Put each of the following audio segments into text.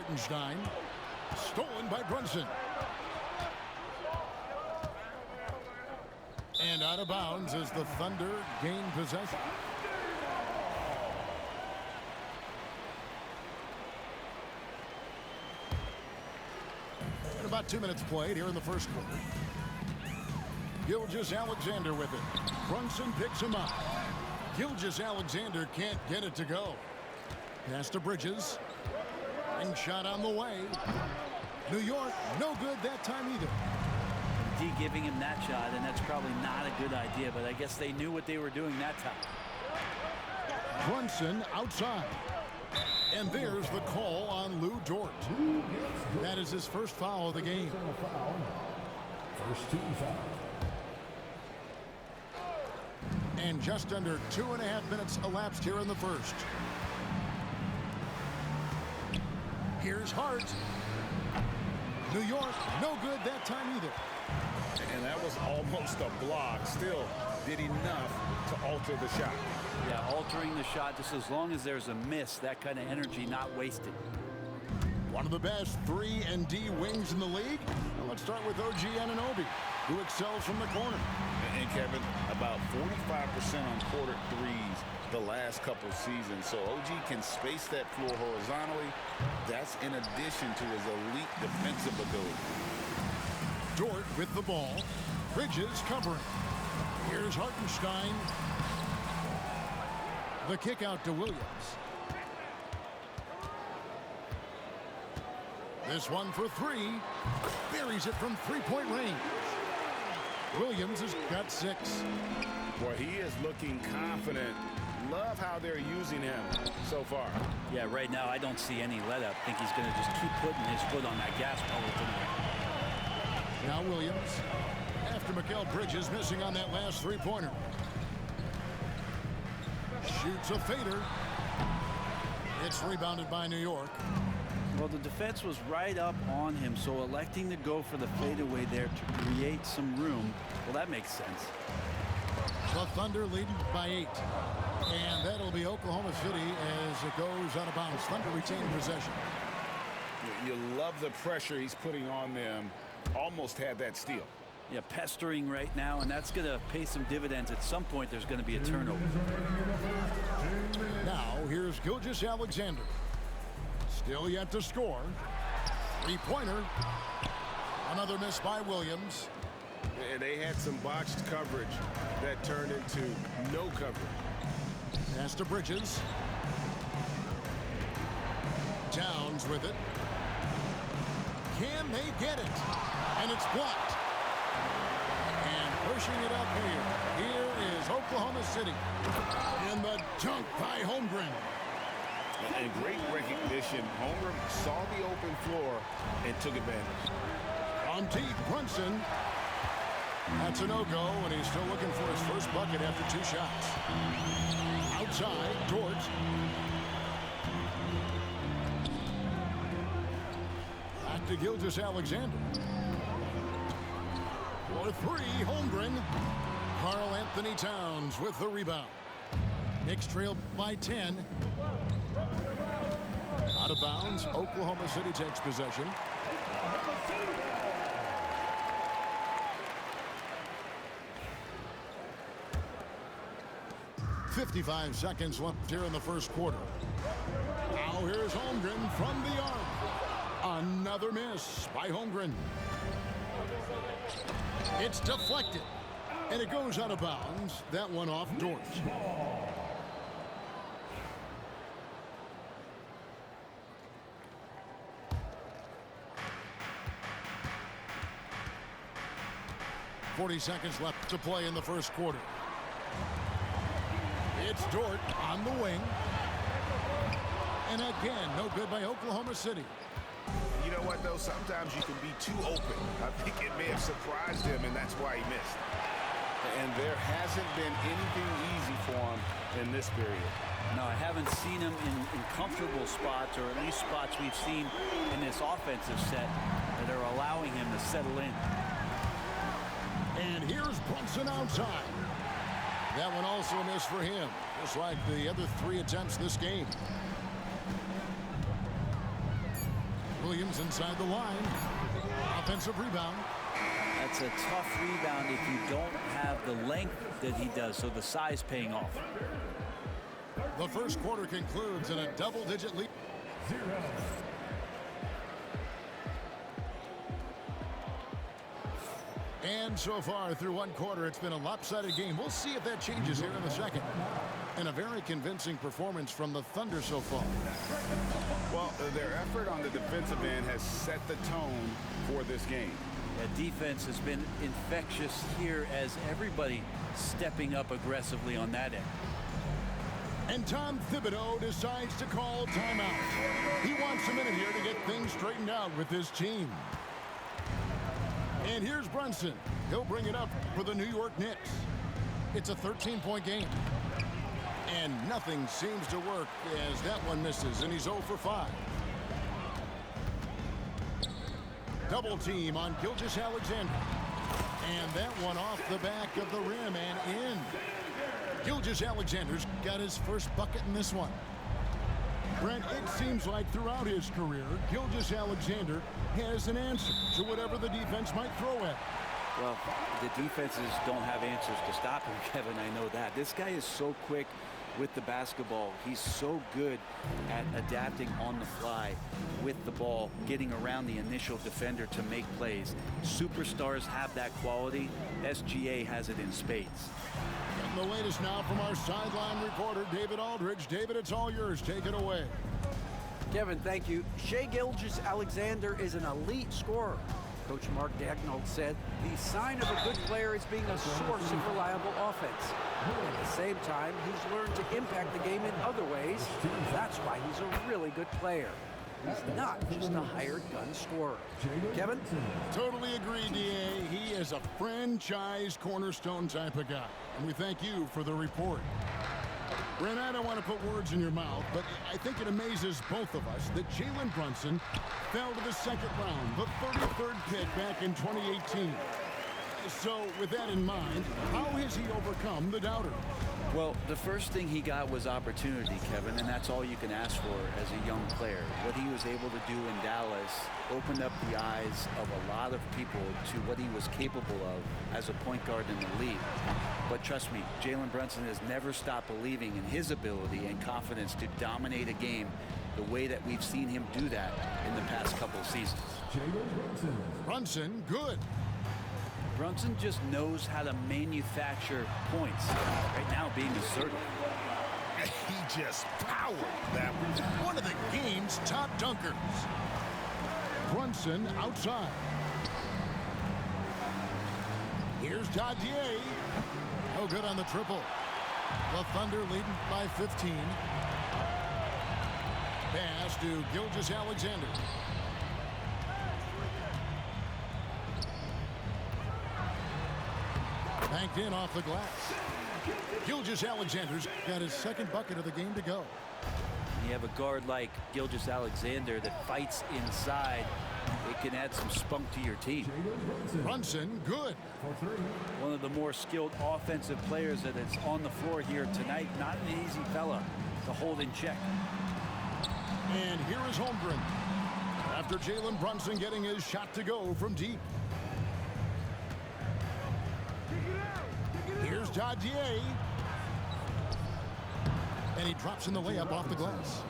Hartenstein. Stolen by Brunson. And out of bounds as the Thunder gain possession. And about 2 minutes played here in the first quarter. Gilgeous-Alexander with it. Brunson picks him up. Gilgeous-Alexander can't get it to go. Pass to Bridges. And shot on the way. New York, no good that time either. D giving him that shot, and that's probably not a good idea, but I guess they knew what they were doing that time. Brunson outside. And there's the call on Lou Dort. That is his first foul of the game. First team foul. And just under 2.5 minutes elapsed here in the first. Here's Hart. New York, no good that time either. And that was almost a block. Still did enough to alter the shot. Yeah, altering the shot just as long as there's a miss, that kind of energy not wasted. One of the best 3-and-D wings in the league. Well, let's start with OG Anunoby, who excels from the corner. And Kevin, about 45% on quarter threes the last couple seasons. So OG can space that floor horizontally. That's in addition to his elite defensive ability. Dort with the ball. Bridges covering. Here's Hartenstein. The kick out to Williams. This one for three. Buries it from three-point range. Williams has got 6. Boy, he is looking confident. Love how they're using him so far. Yeah, right now I don't see any let-up. I think he's going to just keep putting his foot on that gas pedal tonight. Now Williams, after Mikal Bridges missing on that last three-pointer. Shoots a fader. It's rebounded by New York. Well, the defense was right up on him, so electing to go for the fadeaway there to create some room, well, that makes sense. The Thunder leading by 8. And that'll be Oklahoma City as it goes out of bounds. Thunder retain possession. You love the pressure he's putting on them. Almost had that steal. Yeah, pestering right now, and that's going to pay some dividends. At some point, there's going to be a turnover. Now, here's Gilgeous-Alexander. Still yet to score. Three-pointer. Another miss by Williams. And they had some botched coverage that turned into no coverage. Pass to Bridges. Towns with it. Can they get it? And it's blocked. And pushing it up here. Here is Oklahoma City. And the dunk by Holmgren. And great recognition. Holmgren saw the open floor and took advantage. On deep, Brunson. That's a no-go, and he's still looking for his first bucket after 2 shots. Outside, Dort. Back to Gilgeous-Alexander. For 3, Holmgren. Karl-Anthony Towns with the rebound. Knicks trail by 10. Out of bounds, Oklahoma City takes possession. .55 seconds left here in the first quarter. Now here's Holmgren from the arc. Another miss by Holmgren. It's deflected. And it goes out of bounds. That one off Dort. .40 seconds left to play in the first quarter. It's Dort on the wing. And again, no good by Oklahoma City. You know what, though? Sometimes you can be too open. I think it may have surprised him, and that's why he missed. And there hasn't been anything easy for him in this period. No, I haven't seen him in comfortable spots, or at least spots we've seen in this offensive set that are allowing him to settle in. And here's Brunson outside. That one also a miss for him, just like the other 3 attempts this game. things inside the line. Offensive rebound. That's a tough rebound if you don't have the length that he does, so the size paying off. The first quarter concludes in a double-digit lead. 0. And so far through one quarter, it's been a lopsided game. We'll see if that changes here in the second. And a very convincing performance from the Thunder so far. Well, their effort on the defensive end has set the tone for this game. That defense has been infectious here as everybody stepping up aggressively on that end. And Tom Thibodeau decides to call timeout. He wants a minute here to get things straightened out with his team. And here's Brunson. He'll bring it up for the New York Knicks. It's a 13-point game. And nothing seems to work as that one misses, and he's 0 for 5. Double team on Gilgeous-Alexander. And that one off the back of the rim and in. Gilgeous-Alexander's got his first bucket in this one. Brent, it seems like throughout his career, Gilgeous-Alexander has an answer to whatever the defense might throw at him. Well, the defenses don't have answers to stop him, Kevin. I know that. This guy is so quick with the basketball. He's so good at adapting on the fly with the ball, getting around the initial defender to make plays. Superstars have that quality. SGA has it in spades. Getting the latest now from our sideline reporter, David Aldridge. David, it's all yours. Take it away. Kevin, thank you. Shai Gilgeous-Alexander is an elite scorer. Coach Mark Daigneault said the sign of a good player is being a source of reliable offense. At the same time, he's learned to impact the game in other ways. That's why he's a really good player. He's not just a hired gun scorer. Kevin? Totally agree, D.A. He is a franchise cornerstone type of guy. And we thank you for the report. Brent, I don't want to put words in your mouth, but I think it amazes both of us that Jalen Brunson fell to the second round, the 33rd pick back in 2018. So with that in mind, how has he overcome the doubters? Well, the first thing he got was opportunity, Kevin, and that's all you can ask for as a young player. What he was able to do in Dallas opened up the eyes of a lot of people to what he was capable of as a point guard in the league. But trust me, Jalen Brunson has never stopped believing in his ability and confidence to dominate a game the way that we've seen him do that in the past couple of seasons. Brunson, good. Brunson just knows how to manufacture points. Right now being assertive. He just powered that one of the game's top dunkers. Brunson outside. Here's Dadier. No good on the triple. The Thunder leading by 15. Pass to Gilgeous-Alexander. Banked in off the glass. Gilgeous-Alexander's got his second bucket of the game to go. You have a guard like Gilgeous-Alexander that fights inside. It can add some spunk to your team. Brunson, good. One of the more skilled offensive players that is on the floor here tonight. Not an easy fella to hold in check. And here is Holmgren. After Jalen Brunson getting his shot to go from deep. Here's Dadier. And he drops in the layup off the glass.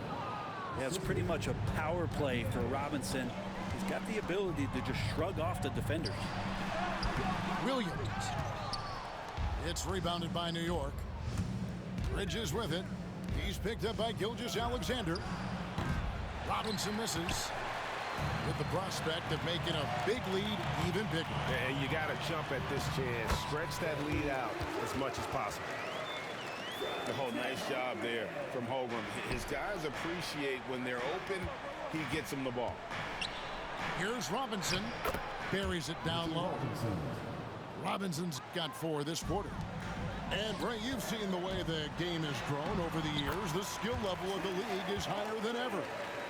Yeah, it's pretty much a power play for Robinson. He's got the ability to just shrug off the defenders. Williams. It's rebounded by New York. Bridges with it. He's picked up by Gilgeous-Alexander. Robinson misses with the prospect of making a big lead even bigger. And you got to jump at this chance. Stretch that lead out as much as possible. Oh, nice job there from Holmgren. His guys appreciate when they're open, he gets them the ball. Here's Robinson. Buries it down low. Robinson's got 4 this quarter. And, Brent, you've seen the way the game has grown over the years. The skill level of the league is higher than ever.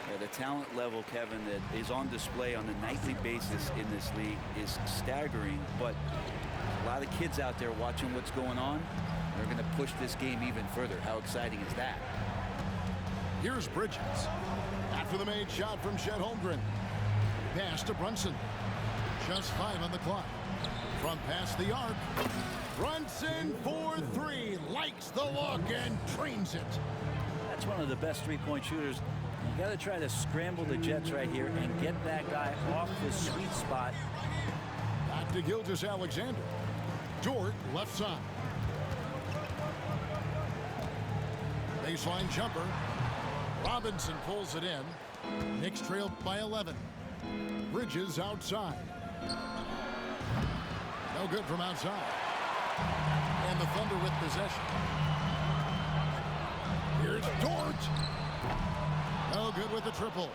Yeah, the talent level, Kevin, that is on display on a nightly basis in this league is staggering. But a lot of kids out there watching what's going on. They're going to push this game even further. How exciting is that? Here's Bridges. After the made shot from Chet Holmgren. Pass to Brunson. Just 5 on the clock. From past the arc. Brunson for 3. Likes the look and trains it. That's one of the best three-point shooters. You got to try to scramble the Jets right here and get that guy off the sweet spot. Back to Gilgeous-Alexander. Dort left side. Baseline jumper. Robinson pulls it in. Knicks trail by 11. Bridges outside. No good from outside. And the Thunder with possession. Here's Dort. No good with the triple.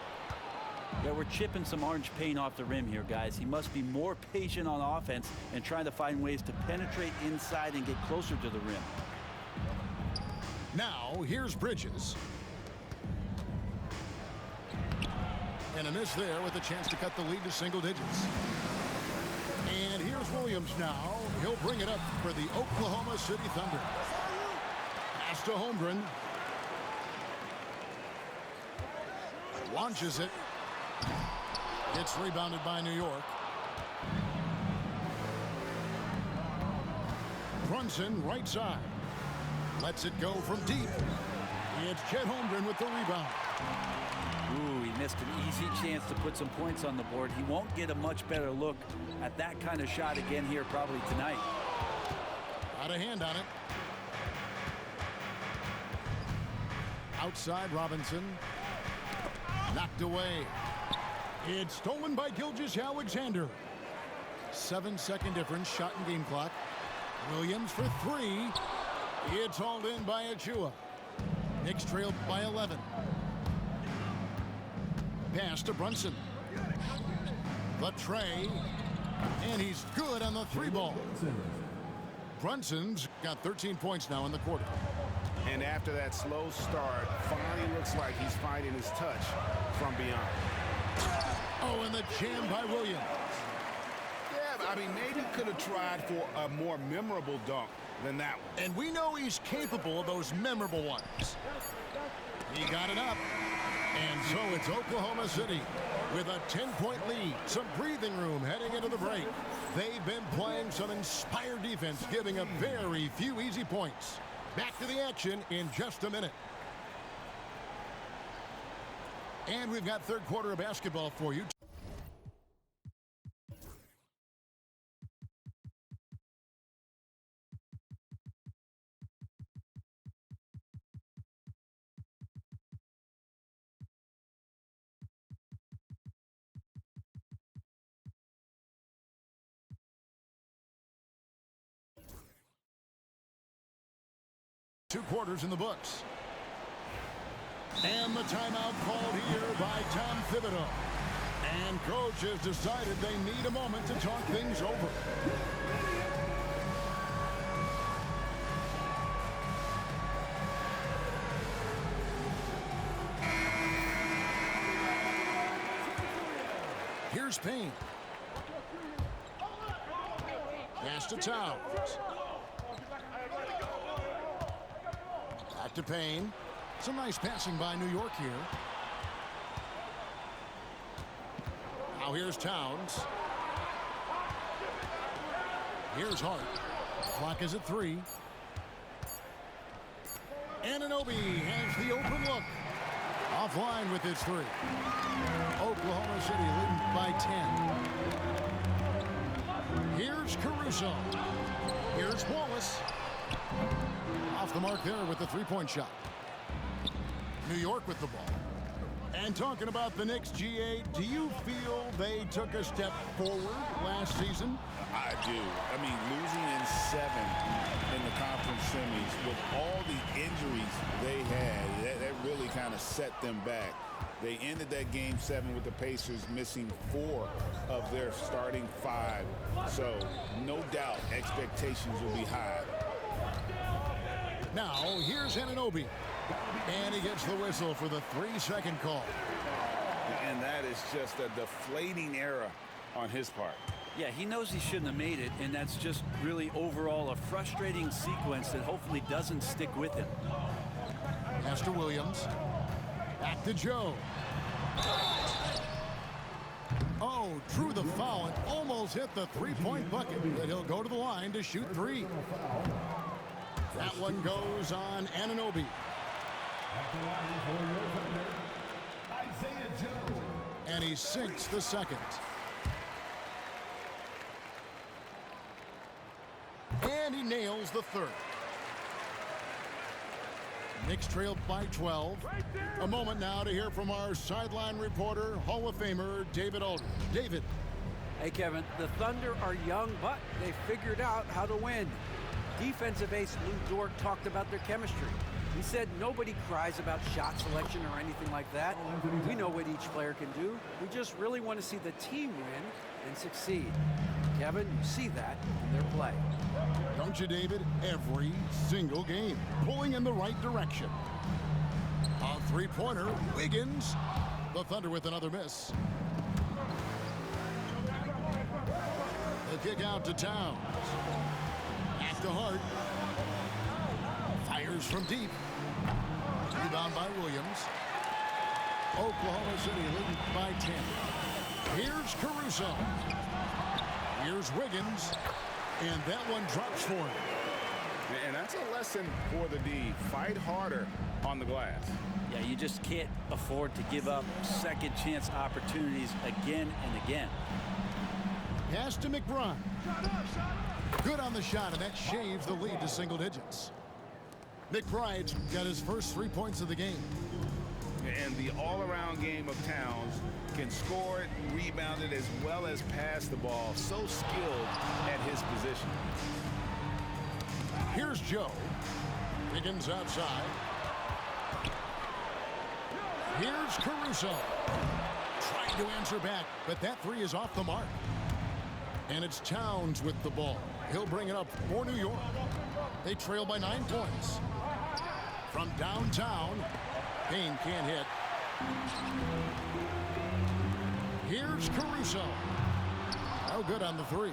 Yeah, we're chipping some orange paint off the rim here, guys. He must be more patient on offense and trying to find ways to penetrate inside and get closer to the rim. Now, here's Bridges. And a miss there with a chance to cut the lead to single digits. And here's Williams now. He'll bring it up for the Oklahoma City Thunder. Pass to Holmgren. Launches it. It's rebounded by New York. Brunson right side. Lets it go from deep. It's Chet Holmgren with the rebound. Ooh, he missed an easy chance to put some points on the board. He won't get a much better look at that kind of shot again here probably tonight. Got a hand on it. Outside Robinson. Knocked away. It's stolen by Gilgeous-Alexander. 7-second difference, shot and game clock. Williams for 3. It's hauled in by Achua. Knicks trailed by 11. Pass to Brunson. The tray. And he's good on the 3-ball. Brunson's got 13 points now in the quarter. And after that slow start, finally looks like he's finding his touch from beyond. Oh, and the jam by Williams. Yeah, I mean, maybe could have tried for a more memorable dunk than that one. And we know he's capable of those memorable ones. He got it up. And so it's Oklahoma City with a 10-point lead. Some breathing room heading into the break. They've been playing some inspired defense, giving up very few easy points. Back to the action in just a minute. And we've got third quarter of basketball for you. Two quarters in the books. And the timeout called here by Tom Thibodeau. And coach has decided they need a moment to talk things over. Here's Payne. Pass to Towns. Back to Payne. Some nice passing by New York here. Now here's Towns. Here's Hart. Clock is at 3. Anunoby has the open look. Offline with his 3. Oklahoma City leading by 10. Here's Caruso. Here's Wallace. Off the mark there with the 3-point shot. New York with the ball. And talking about the Knicks, GA, do you feel they took a step forward last season? I do. I mean, losing in 7 in the conference semis with all the injuries they had, that really kind of set them back. They ended that game 7 with the Pacers missing 4 of their starting 5. So, no doubt, expectations will be high. Now, here's Anunoby. And he gets the whistle for the 3-second call. And that is just a deflating error on his part. Yeah, he knows he shouldn't have made it, and that's just really overall a frustrating sequence that hopefully doesn't stick with him. Pass to Williams. Back to Joe. Joe drew the foul and almost hit the three-point bucket, but he'll go to the line to shoot three. That one goes on Anunoby. At the line for your offender, Isaiah Joe. And he sinks the second. And he nails the third. Knicks trailed by 12. A moment now to hear from our sideline reporter, Hall of Famer David Aldridge. David. Hey, Kevin, the Thunder are young, but they figured out how to win. Defensive ace Lou Dort talked about their chemistry. He said nobody cries about shot selection or anything like that. We know what each player can do. We just really want to see the team win and succeed. Kevin, you see that in their play. Don't you, David? Every single game, pulling in the right direction. A three-pointer, Wiggins. The Thunder with another miss. The kick out to Towns. Back to Hart. Fires from deep. Rebound by Williams. Oklahoma City leading by 10. Here's Caruso. Here's Wiggins. And that one drops for him. And that's a lesson for the D. Fight harder on the glass. Yeah, you just can't afford to give up second chance opportunities again and again. Pass to McBride. Good on the shot, and that shaves the lead to single digits. McBride's got his first 3 points of the game. And the all-around game of Towns can score it, rebound it, as well as pass the ball. So skilled at his position. Here's Joe. Wiggins outside. Here's Caruso. Trying to answer back, but that three is off the mark. And it's Towns with the ball. He'll bring it up for New York. They trail by 9 points. From downtown, Payne can't hit. Here's Caruso. No good on the three.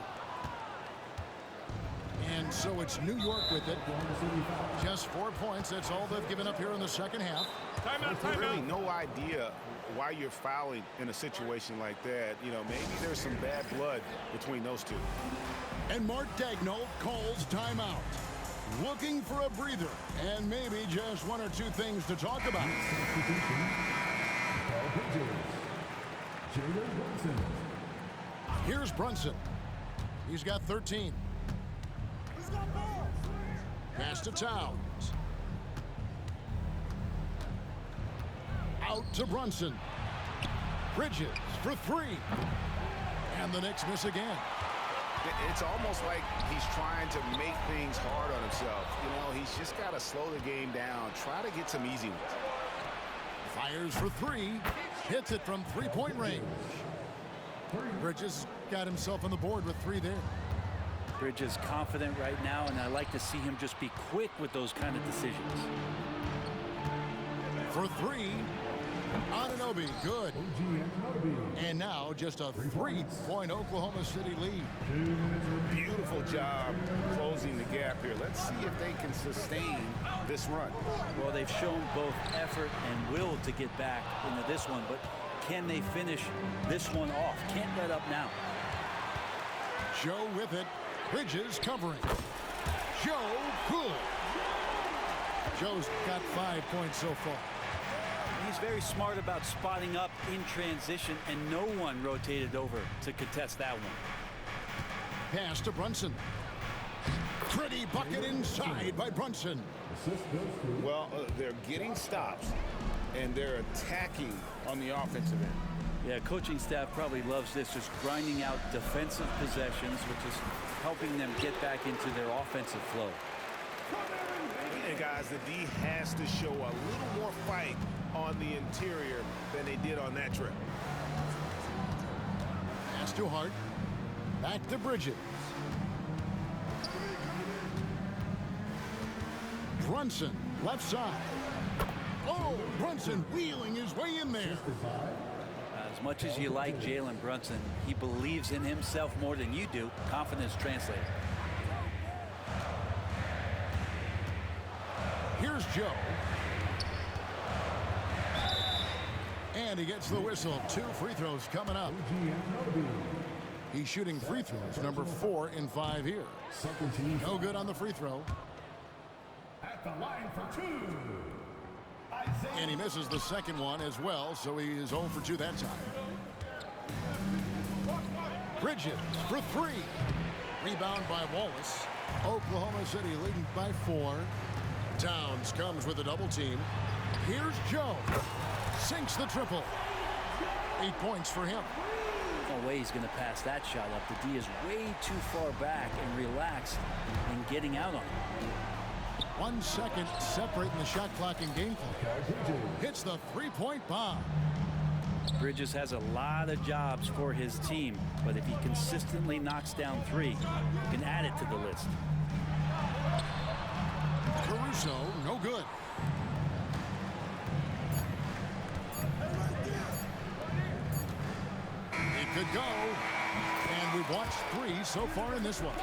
And so it's New York with it. Just 4 points. That's all they've given up here in the second half. Really no idea why you're fouling in a situation like that. You know, maybe there's some bad blood between those two. And Mark Daigneault calls timeout. Looking for a breather and maybe just one or two things to talk about. Here's Brunson. He's got 13. Pass to Towns. Out to Brunson. Bridges for three. And the Knicks miss again. It's almost like he's trying to make things hard on himself. You know, he's just got to slow the game down. Try to get some easy ones. Fires for three. Hits it from three-point range. Bridges got himself on the board with three there. Bridges confident right now, and I like to see him just be quick with those kind of decisions. For three, Anunoby, good. And now just a 3-point Oklahoma City lead. Beautiful job closing the gap here. Let's see if they can sustain this run. Well, they've shown both effort and will to get back into this one, but can they finish this one off? Can't let up now. Joe with it. Bridges covering. Joe, good. Joe's got 5 points so far. He's very smart about spotting up in transition, and no one rotated over to contest that one. Pass to Brunson. Pretty bucket inside by Brunson. Well, they're getting stops, and they're attacking on the offensive end. Yeah, coaching staff probably loves this, just grinding out defensive possessions, which is helping them get back into their offensive flow. And guys, the D has to show a little more fight on the interior than they did on that trip. Pass to Hart. Back to Bridges. Brunson, left side. Oh, Brunson wheeling his way in there. As much as you like Jalen Brunson, he believes in himself more than you do. Confidence translated. Here's Joe. And he gets the whistle. 2 free throws coming up. He's shooting free throws, number 4 in 5 here. No good on the free throw. At the line for 2. And he misses the second one as well, so he is 0 for 2 that time. Bridges for 3. Rebound by Wallace. Oklahoma City leading by 4. Towns comes with a double team. Here's Joe. Sinks the triple. 8 points for him. No way he's going to pass that shot up. The D is way too far back and relaxed in getting out on it. 1 second separating the shot clock and game clock. Hits the 3-point bomb. Bridges has a lot of jobs for his team, but if he consistently knocks down 3, he can add it to the list. Caruso, no good. It could go. And we've watched 3 so far in this one.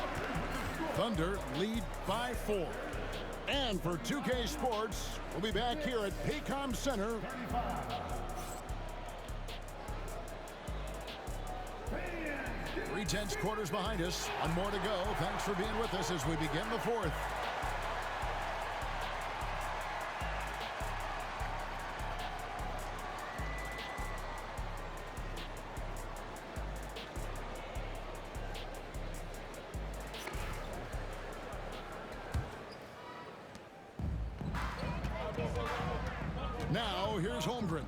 Thunder lead by 4. And for 2K Sports, we'll be back here at Paycom Center. 3 tenths quarters behind us. 1 more to go. Thanks for being with us as we begin the 4th. Now, here's Holmgren.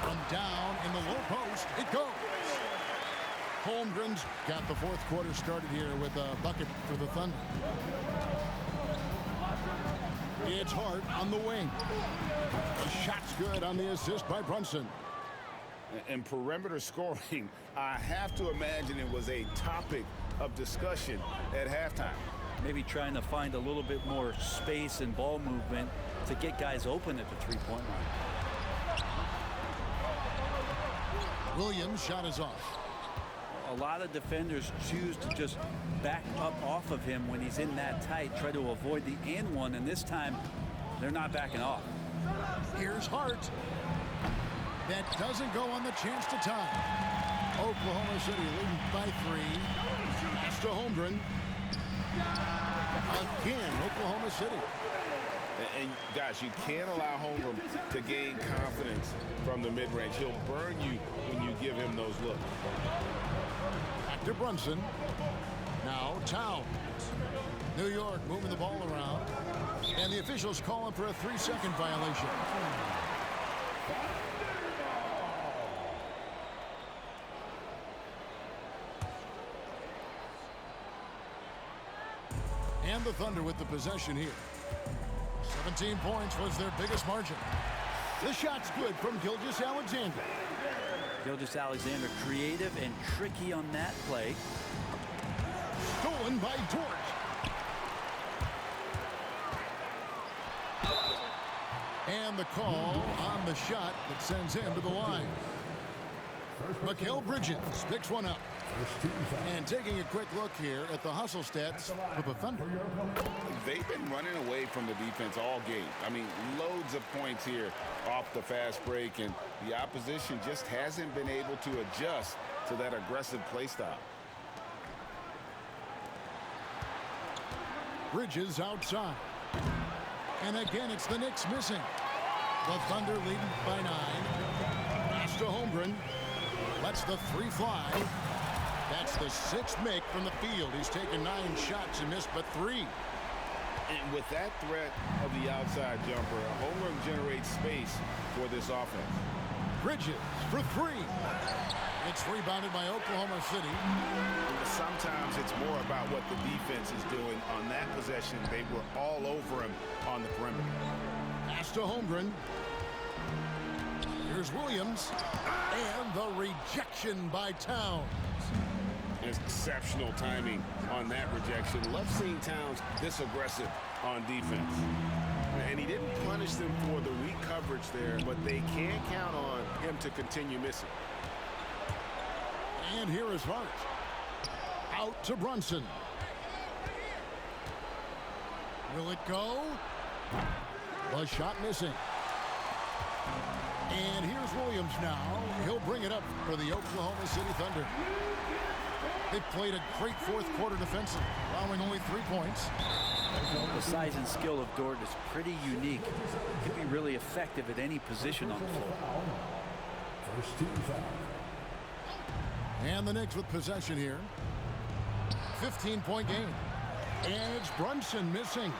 From down in the low post, it goes. Holmgren's got the 4th quarter started here with a bucket for the Thunder. It's Hart on the wing. The shot's good on the assist by Brunson. And perimeter scoring, I have to imagine it was a topic of discussion at halftime. Maybe trying to find a little bit more space and ball movement to get guys open at the 3-point line. Williams' shot is off. A lot of defenders choose to just back up off of him when he's in that tight, try to avoid the and one, and this time they're not backing off. Here's Hart. That doesn't go on the chance to tie. Oklahoma City leading by 3. It's to Holmgren. Again, Oklahoma City. And guys, you can't allow Holmgren to gain confidence from the mid-range. He'll burn you when you give him those looks. Back to Brunson. Now Towns. New York moving the ball around. And the officials calling for a 3-second violation. And the Thunder with the possession here. 17 points was their biggest margin. The shot's good from Gilgeous-Alexander. Gilgeous-Alexander creative and tricky on that play. Stolen by Dort. And the call on the shot that sends him to the line. Mikal Bridges picks one up. And taking a quick look here at the hustle stats of the Thunder. They've been running away from the defense all game. I mean, loads of points here off the fast break, and the opposition just hasn't been able to adjust to that aggressive play style. Bridges outside. And again, it's the Knicks missing. The Thunder leading by 9. Pass to Holmgren. Lets the 3 fly. That's the 6th make from the field. He's taken 9 shots and missed but 3. And with that threat of the outside jumper, Holmgren generates space for this offense. Bridges for 3. It's rebounded by Oklahoma City. Sometimes it's more about what the defense is doing. On that possession, they were all over him on the perimeter. Pass to Holmgren. Here's Williams. And the rejection by Towns. Exceptional timing on that rejection. Love seeing Towns this aggressive on defense. And he didn't punish them for the weak coverage there, but they can't count on him to continue missing. And here is Hart. Out to Brunson. Will it go? The shot missing. And here's Williams now. He'll bring it up for the Oklahoma City Thunder. They've played a great fourth quarter defensive, allowing only 3 points. The size and skill of Dort is pretty unique. Could be really effective at any position on the floor. First team foul. And the Knicks with possession here. 15-point game. And it's Brunson missing.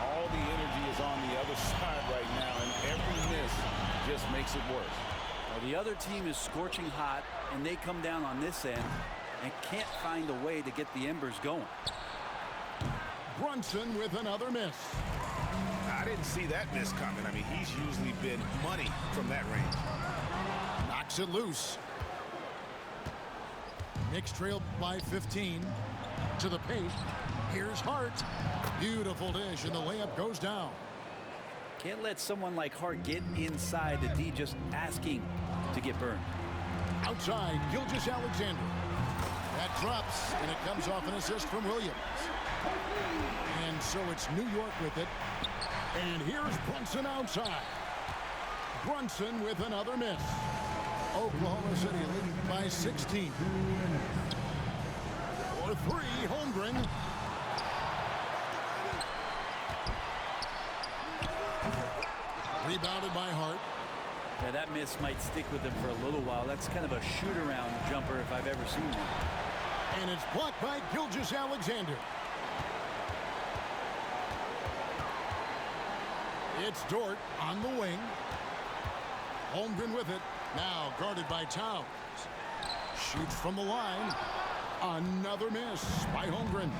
All the energy is on the other side right now, and every miss just makes it worse. Well, the other team is scorching hot, and they come down on this end and can't find a way to get the embers going. Brunson with another miss. I didn't see that miss coming. I mean, he's usually been money from that range. Knocks it loose. Knicks trail by 15. To the paint. Here's Hart. Beautiful dish, and the layup goes down. Can't let someone like Hart get inside the D just asking to get burned. Outside, Gilgeous-Alexander. That drops, and it comes off an assist from Williams. And so it's New York with it. And here's Brunson outside. Brunson with another miss. Oklahoma City leading by 16. For 3, Holmgren. Rebounded by Hart. Yeah, that miss might stick with him for a little while. That's kind of a shoot-around jumper if I've ever seen one. And it's blocked by Gilgeous-Alexander. It's Dort on the wing. Holmgren with it. Now guarded by Towns. Shoots from the line. Another miss by Holmgren.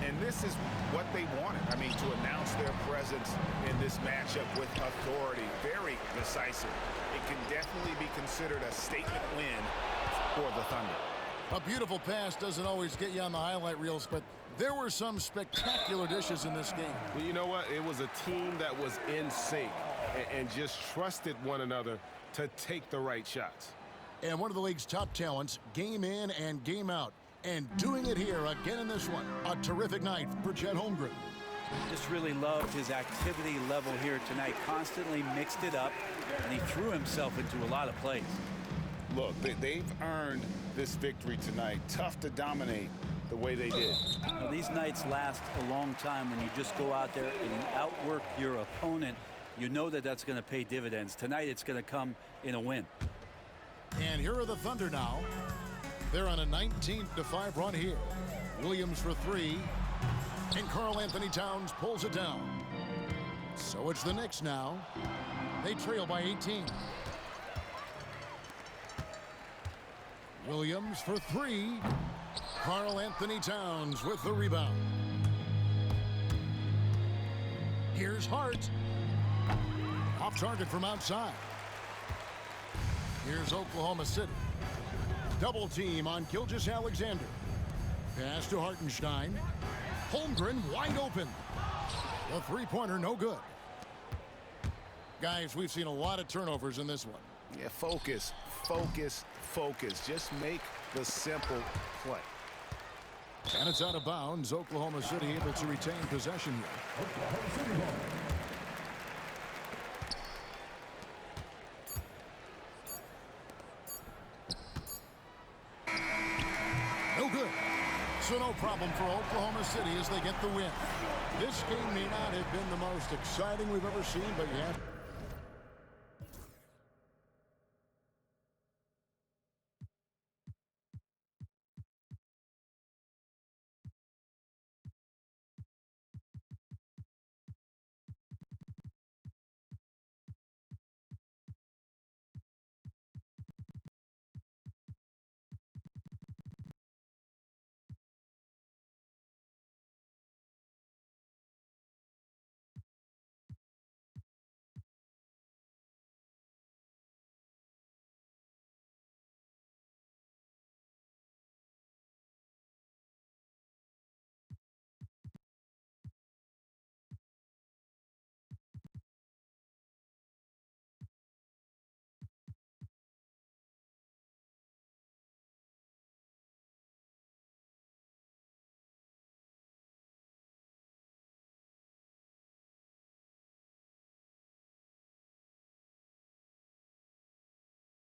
And this is what they wanted. I mean, to announce their presence in this matchup with authority. Very decisive. It can definitely be considered a statement win for the Thunder. A beautiful pass doesn't always get you on the highlight reels, but there were some spectacular dishes in this game. Well, you know what? It was a team that was in sync and just trusted one another to take the right shots. And one of the league's top talents, game in and game out. And doing it here again in this one. A terrific night for Chet Holmgren. Just really loved his activity level here tonight. Constantly mixed it up, and he threw himself into a lot of plays. Look, they've earned this victory tonight. Tough to dominate the way they did. Now, these nights last a long time when you just go out there and you outwork your opponent. You know that that's going to pay dividends. Tonight it's going to come in a win. And here are the Thunder now. They're on a 19-5 run here. Williams for 3. And Karl-Anthony Towns pulls it down. So it's the Knicks now. They trail by 18. Williams for 3. Karl-Anthony Towns with the rebound. Here's Hart. Off target from outside. Here's Oklahoma City. Double team on Gilgeous-Alexander. Pass to Hartenstein. Holmgren wide open. The three-pointer no good. Guys, we've seen a lot of turnovers in this one. Yeah, focus, focus, focus. Just make the simple play. And it's out of bounds. Oklahoma City able to retain possession here. Oklahoma City ball. No good. So no problem for Oklahoma City as they get the win. This game may not have been the most exciting we've ever seen, but you have